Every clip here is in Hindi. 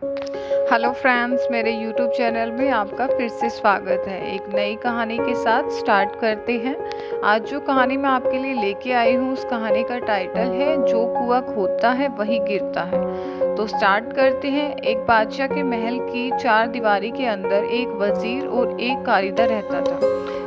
हेलो फ्रेंड्स, मेरे यूट्यूब चैनल में आपका फिर से स्वागत है। एक नई कहानी के साथ स्टार्ट करते हैं। आज जो कहानी मैं आपके लिए लेके आई हूँ उस कहानी का टाइटल है जो कुआं खोदता है वही गिरता है। तो स्टार्ट करते हैं। एक बादशाह के महल की चार दीवारी के अंदर एक वजीर और एक कारिंदा रहता था।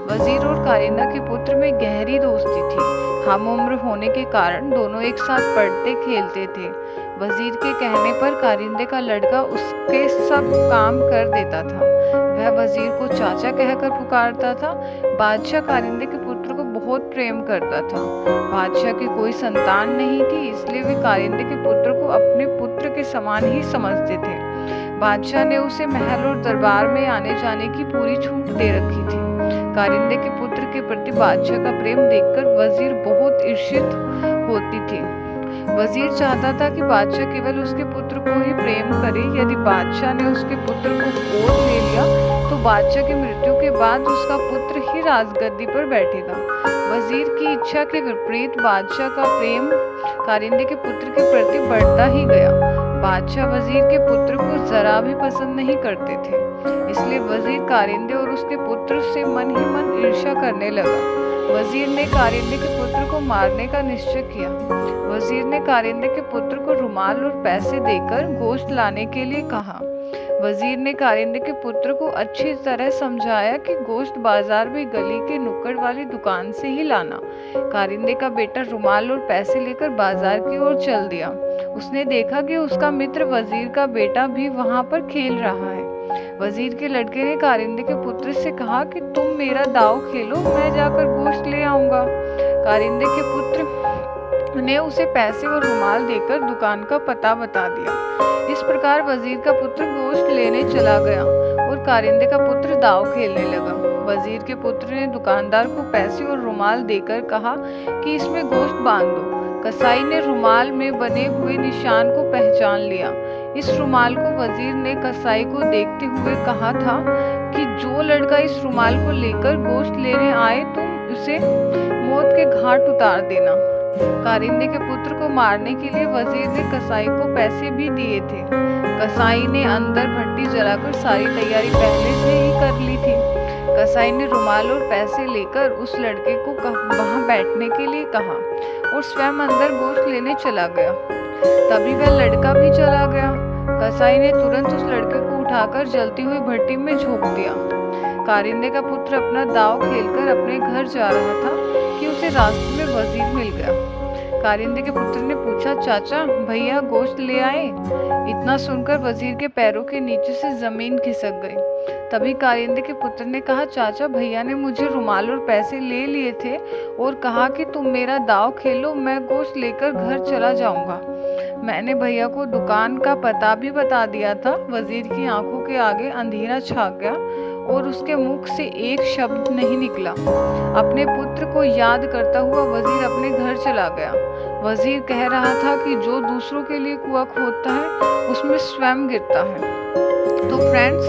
वजीर और कारिंदा के पुत्र में गहरी दोस्ती थी। हम उम्र होने के कारण दोनों एक साथ पढ़ते खेलते थे। वजीर के कहने पर कारिंदे का लड़का उसके सब काम कर देता था। वह वजीर को चाचा कहकर पुकारता था। बादशाह कारिंदे के पुत्र को बहुत प्रेम करता था। बादशाह की कोई संतान नहीं थी, इसलिए वे कारिंदे के पुत्र को अपने पुत्र के समान ही समझते थे। बादशाह ने उसे महल और दरबार में आने जाने की पूरी छूट दे रखी थी। कारिंदे के पुत्र के प्रति बादशाह का प्रेम देखकर वजीर बहुत ईर्ष्यित होती थी। वजीर चाहता था कि बादशाह केवल उसके पुत्र को ही प्रेम करे। यदि बादशाह ने उसके पुत्र को गोद ले लिया तो बादशाह की मृत्यु के बाद उसका पुत्र ही राजगद्दी पर बैठेगा। वजीर की इच्छा के विपरीत बादशाह का प्रेम कारिंदे के पुत्र के प्रति बढ़ता ही गया। बादशाह वजीर के पुत्र को जरा भी पसंद नहीं करते थे, इसलिए वजीर कारिंदे और उसके पुत्र से मन ही मन ईर्ष्या करने लगा। वजीर ने कारिंदे के पुत्र को मारने का निश्चय किया। वजीर ने कारिंदे के पुत्र को रुमाल और पैसे देकर गोश्त लाने के लिए कहा। वजीर ने कारिंदे के पुत्र को अच्छी तरह समझाया कि गोश्त बाजार में गली के नुक्कड़ वाली दुकान से ही लाना। कारिंदे का बेटा रुमाल और पैसे लेकर बाजार की ओर चल दिया। उसने देखा कि उसका मित्र वजीर का बेटा भी वहां पर खेल रहा है। वजीर के लड़के ने कारिंदे के पुत्र से कहा कि तुम मेरा दाव खेलो, मैं जाकर गोश्त ले आऊंगा। कारिंदे के पुत्र ने उसे पैसे और रुमाल देकर दुकान का पता बता दिया। इस प्रकार वजीर का पुत्र गोश्त लेने चला गया और कारिंदे का पुत्र दाव खेलने लगा। वजीर के पुत्र ने दुकानदार को पैसे और रुमाल देकर कहा कि इसमें गोश्त बांध दो। कसाई ने रुमाल में बने हुए निशान को पहचान लिया। इस रुमाल को वजीर ने कसाई को देखते हुए कहा था कि जो लड़का इस रुमाल को लेकर गोश्त लेने आए तुम उसे मौत के घाट उतार देना। कारिंदे के पुत्र को मारने के लिए वजीर ने कसाई को पैसे भी दिए थे। कसाई ने अंदर भट्टी जलाकर सारी तैयारी पहले से ही कर ली थी। कसाई ने रुमाल और पैसे लेकर उस लड़के को वहां बैठने के लिए कहा और स्वयं अंदर गोश्त लेने चला गया। तभी वह लड़का भी चला गया। कसाई ने तुरंत उस लड़के को उठाकर जलती हुई भट्टी में झोंक दिया। कारिंदे का पुत्र अपना दाव खेलकर अपने घर जा रहा था कि उसे रास्ते में वजीर मिल गया। कारिंदे के पुत्र ने पूछा, चाचा भैया गोश्त ले आए? इतना सुनकर वजीर के पैरों के नीचे से जमीन खिसक गई। तभी कारिंदे के पुत्र ने कहा, चाचा भैया ने मुझे रुमाल और पैसे ले लिए थे और कहा कि तुम मेरा दाव खेलो, मैं गोश्त लेकर घर चला जाऊंगा। मैंने भैया को दुकान का पता भी बता दिया था। वजीर की आंखों के आगे अंधेरा छा गया और उसके मुख से एक शब्द नहीं निकला। अपने पुत्र को याद करता हुआ वजीर अपने घर चला गया। वजीर कह रहा था कि जो दूसरों के लिए कुआं खोदता है उसमें स्वयं गिरता है। तो फ्रेंड्स,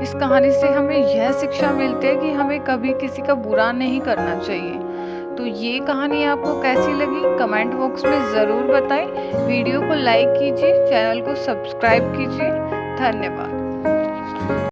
इस कहानी से हमें यह शिक्षा मिलती है कि हमें कभी किसी का बुरा नहीं करना चाहिए। तो ये कहानी आपको कैसी लगी कमेंट बॉक्स में ज़रूर बताएं। वीडियो को लाइक कीजिए, चैनल को सब्सक्राइब कीजिए। धन्यवाद।